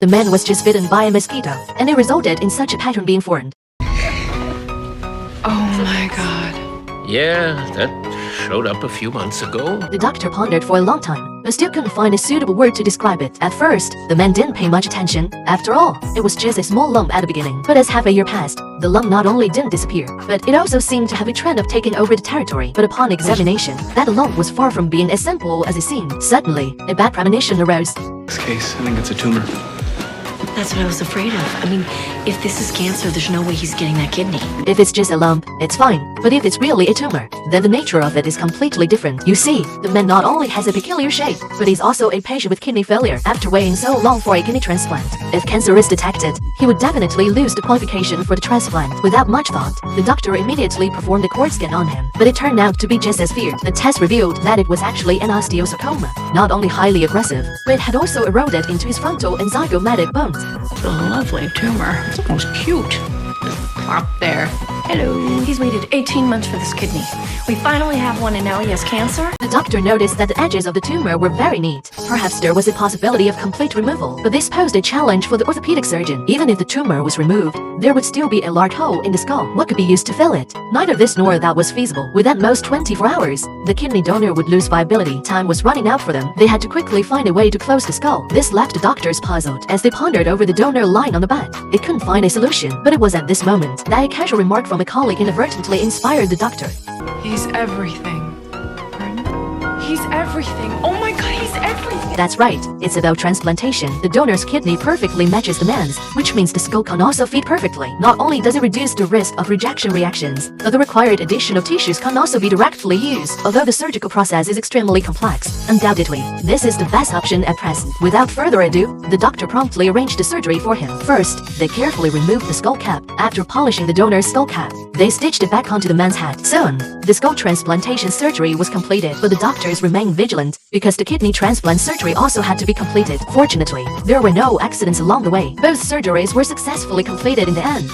The man was just bitten by a mosquito, and it resulted in such a pattern being formed. Oh my god. Yeah, that showed up a few months ago. The doctor pondered for a long time, but still couldn't find a suitable word to describe it. At first, the man didn't pay much attention. After all, it was just a small lump at the beginning. But as half a year passed, the lump not only didn't disappear, but it also seemed to have a trend of taking over the territory. But upon examination, that lump was far from being as simple as it seemed. Suddenly, a bad premonition arose. This case, I think it's a tumor. That's what I was afraid of. I mean, if this is cancer, there's no way he's getting that kidney. If it's just a lump, it's fine. But if it's really a tumor, then the nature of it is completely different. You see, the man not only has a peculiar shape, but he's also a patient with kidney failure after waiting so long for a kidney transplant. If cancer is detected, he would definitely lose the qualification for the transplant. Without much thought, the doctor immediately performed a cord scan on him. But it turned out to be just as feared. The test revealed that it was actually an osteosarcoma, not only highly aggressive, but it had also eroded into his frontal and zygomatic bones. It's a lovely tumor. It's almost cute. Just plop there. Hello. He's waited 18 months for this kidney. We finally have one and now he has cancer? The doctor noticed that the edges of the tumor were very neat. Perhaps there was a possibility of complete removal, but this posed a challenge for the orthopedic surgeon. Even if the tumor was removed, there would still be a large hole in the skull. What could be used to fill it? Neither this nor that was feasible. With at most 24 hours, the kidney donor would lose viability. Time was running out for them. They had to quickly find a way to close the skull. This left the doctors puzzled as they pondered over the donor lying on the bed. It couldn't find a solution, but it was at this moment that a casual remark from a colleague inadvertently inspired the doctor. He's everything. Pardon? He's everything. Oh my god, he's everything. That's right, it's about transplantation. The donor's kidney perfectly matches the man's, which means the skull can also feed perfectly. Not only does it reduce the risk of rejection reactions, but the required additional tissues can also be directly used. Although the surgical process is extremely complex, undoubtedly, this is the best option at present. Without further ado, the doctor promptly arranged the surgery for him. First, they carefully removed the skull cap. After polishing the donor's skull cap, they stitched it back onto the man's head. Soon, the skull transplantation surgery was completed, but the doctors remained vigilant because the kidney transplant surgery also had to be completed. Fortunately, there were no accidents along the way. Both surgeries were successfully completed in the end.